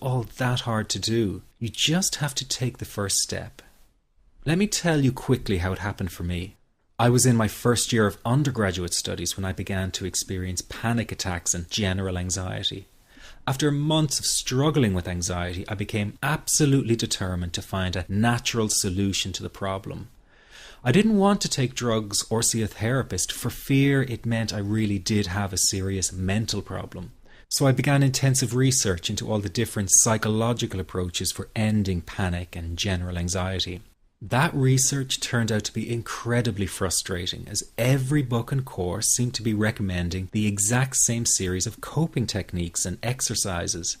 all that hard to do. You just have to take the first step. Let me tell you quickly how it happened for me. I was in my first year of undergraduate studies when I began to experience panic attacks and general anxiety. After months of struggling with anxiety, I became absolutely determined to find a natural solution to the problem. I didn't want to take drugs or see a therapist for fear it meant I really did have a serious mental problem. So I began intensive research into all the different psychological approaches for ending panic and general anxiety. That research turned out to be incredibly frustrating, as every book and course seemed to be recommending the exact same series of coping techniques and exercises,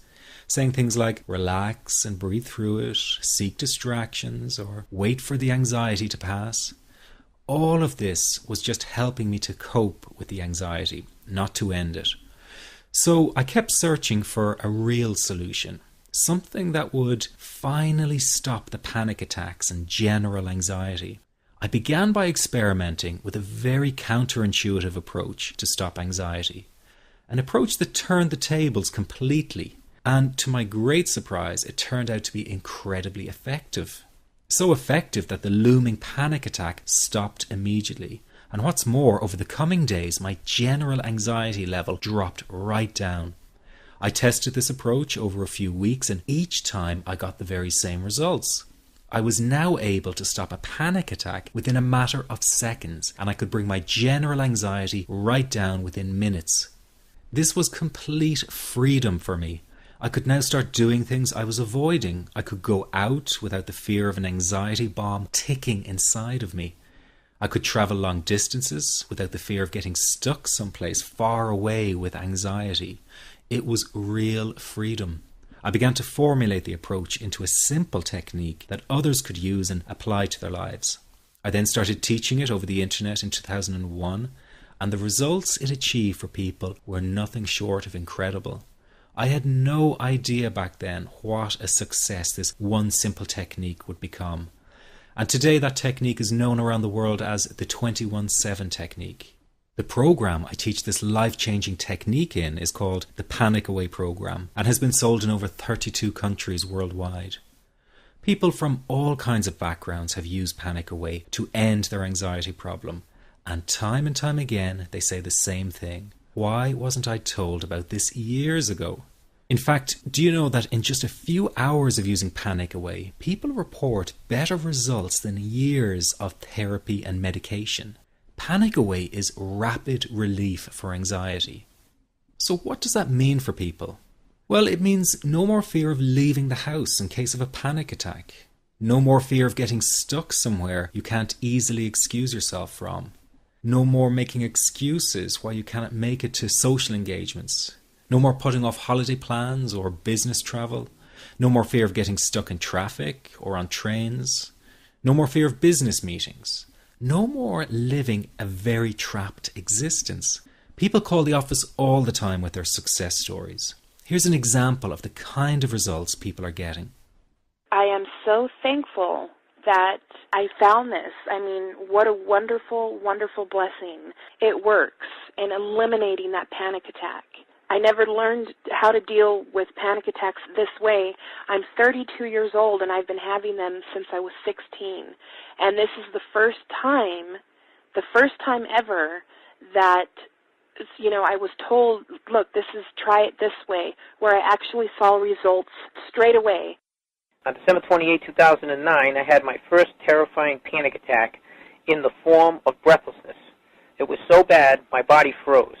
saying things like relax and breathe through it, seek distractions, or wait for the anxiety to pass. All of this was just helping me to cope with the anxiety, not to end it. So I kept searching for a real solution. Something that would finally stop the panic attacks and general anxiety. I began by experimenting with a very counterintuitive approach to stop anxiety. An approach that turned the tables completely, and to my great surprise, it turned out to be incredibly effective. So effective that the looming panic attack stopped immediately. And what's more, over the coming days, my general anxiety level dropped right down. I tested this approach over a few weeks, and each time I got the very same results. I was now able to stop a panic attack within a matter of seconds, and I could bring my general anxiety right down within minutes. This was complete freedom for me. I could now start doing things I was avoiding. I could go out without the fear of an anxiety bomb ticking inside of me. I could travel long distances without the fear of getting stuck someplace far away with anxiety. It was real freedom. I began to formulate the approach into a simple technique that others could use and apply to their lives. I then started teaching it over the internet in 2001, and the results it achieved for people were nothing short of incredible. I had no idea back then what a success this one simple technique would become. And today that technique is known around the world as the 21-7 technique. The program I teach this life-changing technique in is called the Panic Away program and has been sold in over 32 countries worldwide. People from all kinds of backgrounds have used Panic Away to end their anxiety problem, and time again they say the same thing. Why wasn't I told about this years ago? In fact, do you know that in just a few hours of using Panic Away, people report better results than years of therapy and medication? Panic Away is rapid relief for anxiety. So what does that mean for people? Well, it means no more fear of leaving the house in case of a panic attack. No more fear of getting stuck somewhere you can't easily excuse yourself from. No more making excuses why you cannot make it to social engagements. No more putting off holiday plans or business travel. No more fear of getting stuck in traffic or on trains. No more fear of business meetings. No more living a very trapped existence. People call the office all the time with their success stories. Here's an example of the kind of results people are getting. I am so thankful that I found this. I mean, what a wonderful, wonderful blessing. It works in eliminating that panic attack. I never learned how to deal with panic attacks this way. I'm 32 years old and I've been having them since I was 16. And this is the first time ever that, I was told, look, try it this way, where I actually saw results straight away. On December 28, 2009, I had my first terrifying panic attack in the form of breathlessness. It was so bad, my body froze.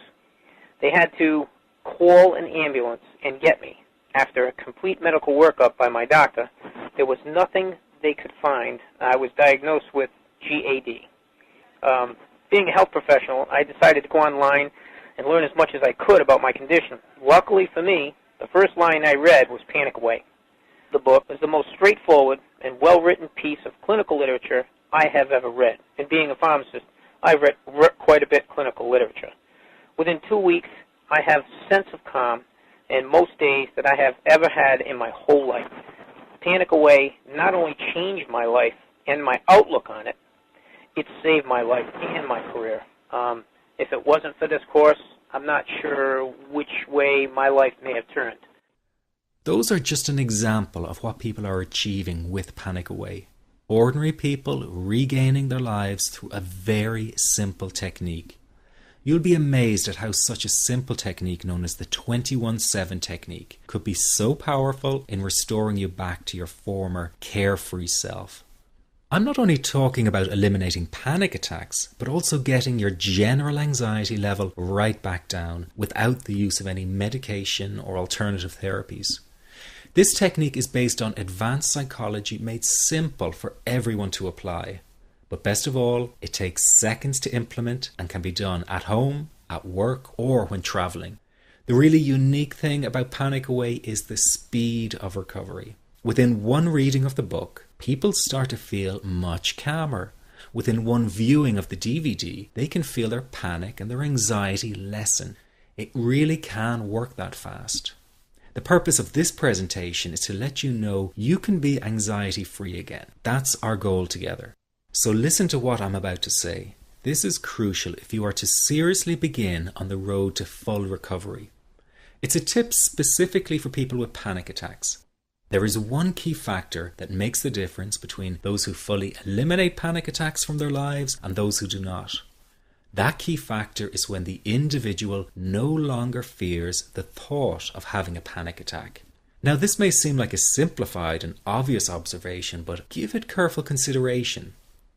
They had to call an ambulance and get me. After a complete medical workup by my doctor, there was nothing they could find. I was diagnosed with GAD. Being a health professional, I decided to go online and learn as much as I could about my condition. Luckily for me, the first line I read was Panic Away. The book is the most straightforward and well-written piece of clinical literature I have ever read. And being a pharmacist, I've read quite a bit of clinical literature. Within 2 weeks, I have a sense of calm in most days that I have ever had in my whole life. Panic Away not only changed my life and my outlook on it, it saved my life and my career. If it wasn't for this course, I'm not sure which way my life may have turned. Those are just an example of what people are achieving with Panic Away. Ordinary people regaining their lives through a very simple technique. You'll be amazed at how such a simple technique known as the 21-7 technique could be so powerful in restoring you back to your former carefree self. I'm not only talking about eliminating panic attacks, but also getting your general anxiety level right back down without the use of any medication or alternative therapies. This technique is based on advanced psychology made simple for everyone to apply. But best of all, it takes seconds to implement and can be done at home, at work, or when traveling. The really unique thing about Panic Away is the speed of recovery. Within one reading of the book, people start to feel much calmer. Within one viewing of the DVD, they can feel their panic and their anxiety lessen. It really can work that fast. The purpose of this presentation is to let you know you can be anxiety-free again. That's our goal together. So listen to what I'm about to say. This is crucial if you are to seriously begin on the road to full recovery. It's a tip specifically for people with panic attacks. There is one key factor that makes the difference between those who fully eliminate panic attacks from their lives and those who do not. That key factor is when the individual no longer fears the thought of having a panic attack. Now, this may seem like a simplified and obvious observation, but give it careful consideration.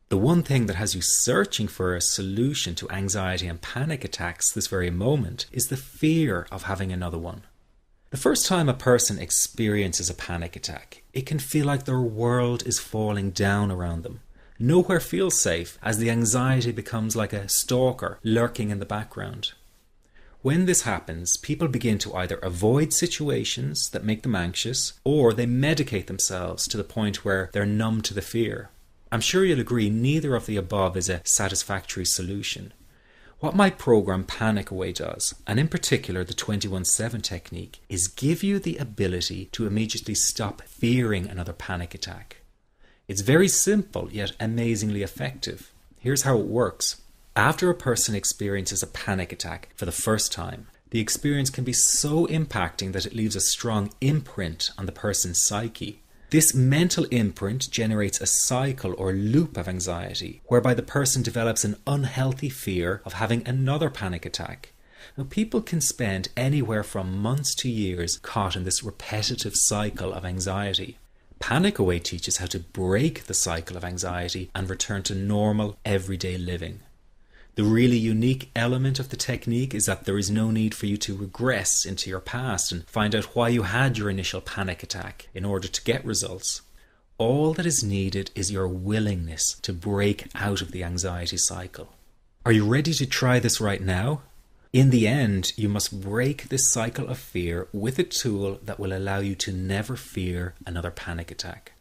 The one thing that has you searching for a solution to anxiety and panic attacks this very moment is the fear of having another one. The first time a person experiences a panic attack, it can feel like their world is falling down around them. Nowhere feels safe as the anxiety becomes like a stalker lurking in the background. When this happens, people begin to either avoid situations that make them anxious, or they medicate themselves to the point where they're numb to the fear. I'm sure you'll agree neither of the above is a satisfactory solution. What my program Panic Away does, and in particular the 21-7 technique, is give you the ability to immediately stop fearing another panic attack. It's very simple yet amazingly effective. Here's how it works. After a person experiences a panic attack for the first time, the experience can be so impacting that it leaves a strong imprint on the person's psyche. This mental imprint generates a cycle or loop of anxiety, whereby the person develops an unhealthy fear of having another panic attack. Now, people can spend anywhere from months to years caught in this repetitive cycle of anxiety. Panic Away teaches how to break the cycle of anxiety and return to normal, everyday living. The really unique element of the technique is that there is no need for you to regress into your past and find out why you had your initial panic attack in order to get results. All that is needed is your willingness to break out of the anxiety cycle. Are you ready to try this right now? In the end, you must break this cycle of fear with a tool that will allow you to never fear another panic attack.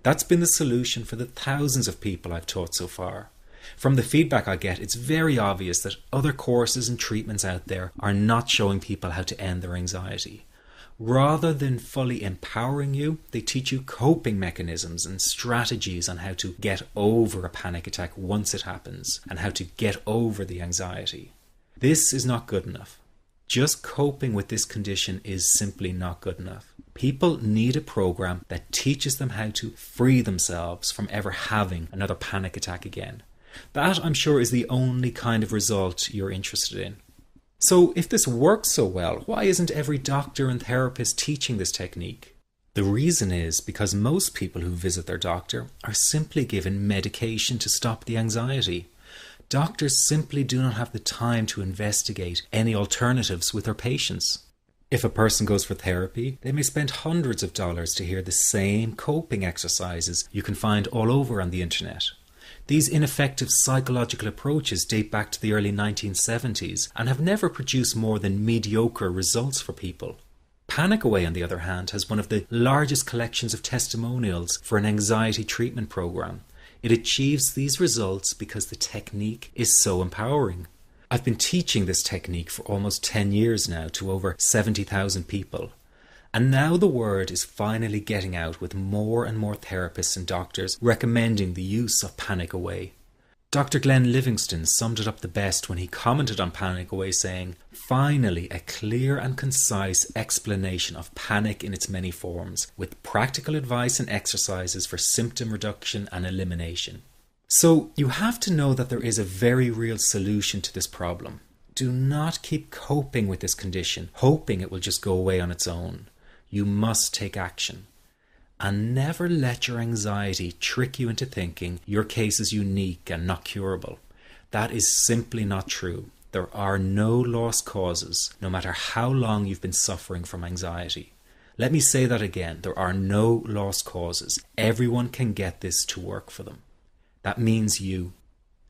That's been the solution for the thousands of people I've taught so far. From the feedback I get, it's very obvious that other courses and treatments out there are not showing people how to end their anxiety. Rather than fully empowering you, they teach you coping mechanisms and strategies on how to get over a panic attack once it happens and how to get over the anxiety. This is not good enough. Just coping with this condition is simply not good enough. People need a program that teaches them how to free themselves from ever having another panic attack again. That, I'm sure, is the only kind of result you're interested in. So if this works so well, why isn't every doctor and therapist teaching this technique? The reason is because most people who visit their doctor are simply given medication to stop the anxiety. Doctors simply do not have the time to investigate any alternatives with their patients. If a person goes for therapy, they may spend hundreds of dollars to hear the same coping exercises you can find all over on the internet. These ineffective psychological approaches date back to the early 1970s and have never produced more than mediocre results for people. Panic Away, on the other hand, has one of the largest collections of testimonials for an anxiety treatment program. It achieves these results because the technique is so empowering. I've been teaching this technique for almost 10 years now to over 70,000 people. And now the word is finally getting out with more and more therapists and doctors recommending the use of Panic Away. Dr. Glenn Livingston summed it up the best when he commented on Panic Away, saying, "Finally, a clear and concise explanation of panic in its many forms, with practical advice and exercises for symptom reduction and elimination." So you have to know that there is a very real solution to this problem. Do not keep coping with this condition, hoping it will just go away on its own. You must take action. And never let your anxiety trick you into thinking your case is unique and not curable. That is simply not true. There are no lost causes, no matter how long you've been suffering from anxiety. Let me say that again. There are no lost causes. Everyone can get this to work for them. That means you.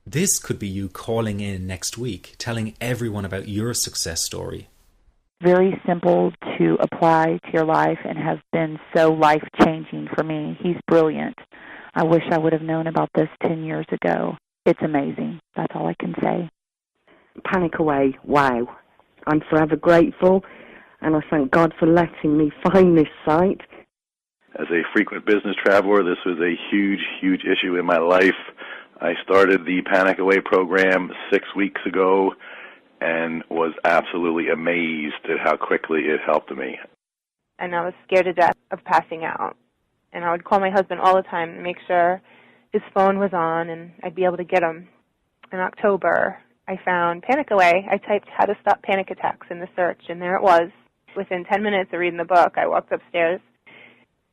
This could be you calling in next week, telling everyone about your success story. Very simple to apply to your life and has been so life-changing for me. He's brilliant. I wish I would have known about this 10 years ago. It's amazing. That's all I can say. Panic Away, wow. I'm forever grateful, and I thank God for letting me find this site. As a frequent business traveler, this was a huge, huge issue in my life. I started the Panic Away program 6 weeks ago and was absolutely amazed at how quickly it helped me. And I was scared to death of passing out. And I would call my husband all the time to make sure his phone was on and I'd be able to get him. In October, I found Panic Away. I typed "how to stop panic attacks" in the search, and there it was. Within 10 minutes of reading the book, I walked upstairs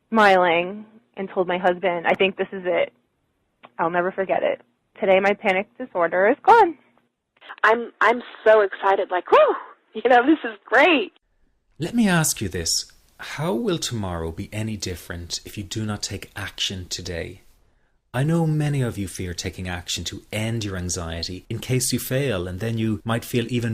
smiling and told my husband, "I think this is it. I'll never forget it. Today my panic disorder is gone." I'm so excited, like, whoo, this is great. Let me ask you this. How will tomorrow be any different if you do not take action today? I know many of you fear taking action to end your anxiety in case you fail, and then you might feel even